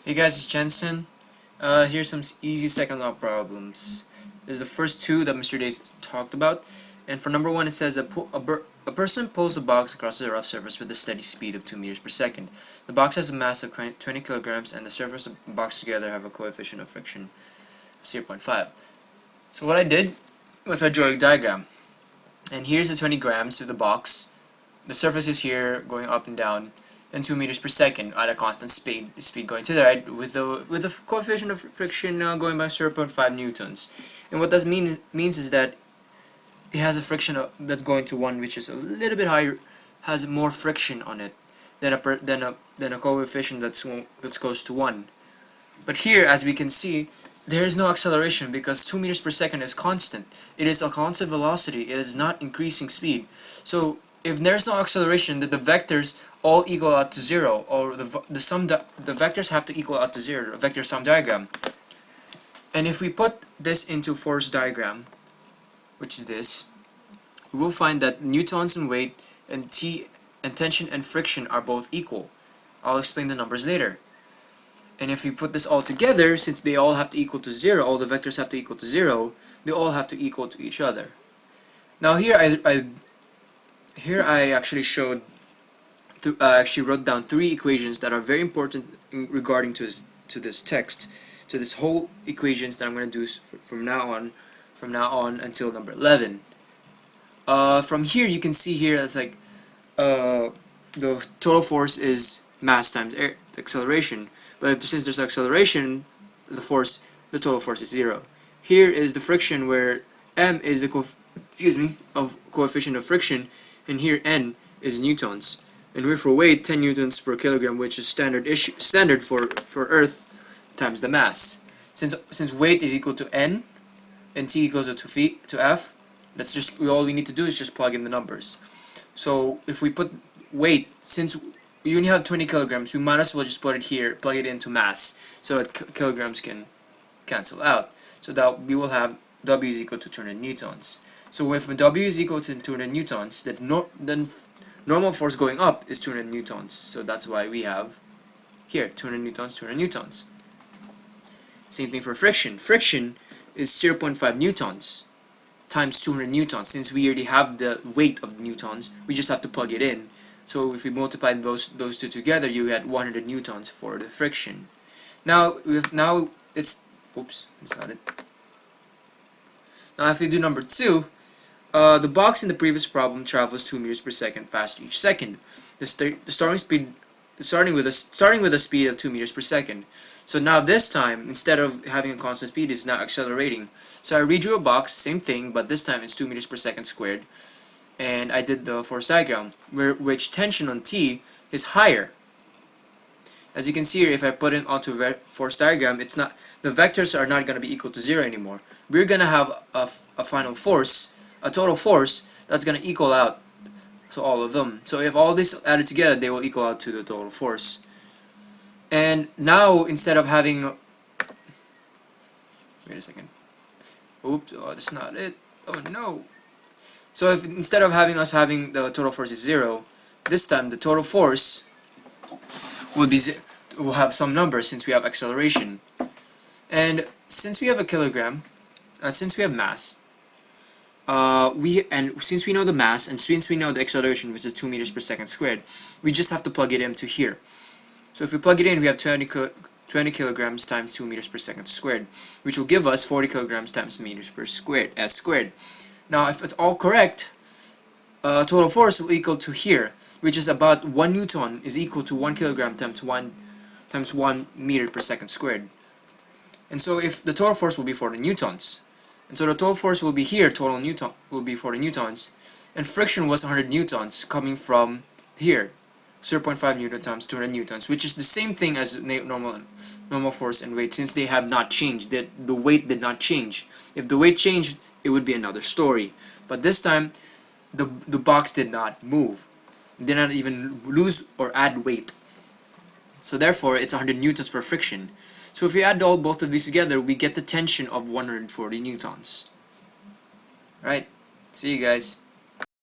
Hey guys, it's Jensen. Here's some easy second law problems. This is the first two that Mr. Days talked about. And for number one, it says a person pulls a box across a rough surface with a steady speed of 2 meters per second. The box has a mass of 20 kilograms, and the surface of the box together have a coefficient of friction of 0.5. So what I did was I drew a diagram. And here's the 20 grams of the box. The surface is here, going up and down, and 2 meters per second at a constant speed going to the right, with the coefficient of friction going by 0.5 newtons. And what that means is that it has a friction that's going to 1, which is a little bit higher, has more friction on it than a coefficient that's close to 1. But here, as we can see, there is no acceleration because 2 meters per second is constant. It is a constant velocity. It is not increasing speed. So if there's no acceleration, then the vectors all equal out to 0, or the vectors have to equal out to 0, a vector sum diagram. And if we put this into force diagram, which is this, we will find that newtons and weight and T and tension and friction are both equal. I'll explain the numbers later. And if we put this all together, since they all have to equal to 0, all the vectors have to equal to 0, they all have to equal to each other. Now here I actually showed, actually wrote down 3 equations that are very important regarding to this text, to this whole equations that I'm going to do from now on until number 11. From here you can see here it's like the total force is mass times acceleration, but since there's acceleration, the total force is 0. Here is the friction, where m is the coefficient of friction, and here n is newtons. And here for weight, 10 newtons per kilogram, which is standard for Earth times the mass. Since weight is equal to n and t equals to f, that's just all we need to do is just plug in the numbers. So if we put weight, since we only have 20 kilograms, we might as well just put it here, plug it into mass, so that kilograms can cancel out. So that we will have W is equal to 200 newtons. So if W is equal to 200 newtons, then normal force going up is 200 newtons. So that's why we have here 200 newtons, 200 newtons. Same thing for friction. Friction is 0.5 newtons times 200 newtons. Since we already have the weight of newtons, we just have to plug it in. So if we multiply those two together, you get 100 newtons for the friction. Now it's oops, that's not it. Now if we do number 2, the box in the previous problem travels 2 meters per second faster each second. Starting with a speed of 2 meters per second. So now this time, instead of having a constant speed, it's now accelerating. So I redrew a box, same thing, but this time it's 2 meters per second squared. And I did the force diagram, which tension on T is higher. As you can see here, if I put it onto force diagram, it's not, the vectors are not going to be equal to 0 anymore. We're going to have a final force, a total force, that's going to equal out to all of them. So if all this added together, they will equal out to the total force. And now, instead of having, wait a second, oops, oh, that's not it, oh no. So if instead of having the total force is 0, this time the total force will have some number, since we have acceleration. And since we have a kilogram, since we have mass, since we know the mass, and since we know the acceleration, which is 2 meters per second squared, we just have to plug it into here. So if we plug it in, we have 20 kilograms times 2 meters per second squared, which will give us 40 kilograms times meters per squared, s squared. Now if it's all correct, total force will equal to here, which is about 1 newton is equal to 1 kilogram times 1 meter per second squared. And so if the total force will be 40 newtons, and so the total force will be here, total newton will be 40 newtons, and friction was 100 newtons coming from here, 0.5 newton times 200 newtons, which is the same thing as normal force and weight, since they have not changed. The weight did not change. If the weight changed, it would be another story. But this time, the box did not move. It did not even lose or add weight. So therefore, it's 100 newtons for friction. So if we add both of these together, we get the tension of 140 newtons. Alright, see you guys.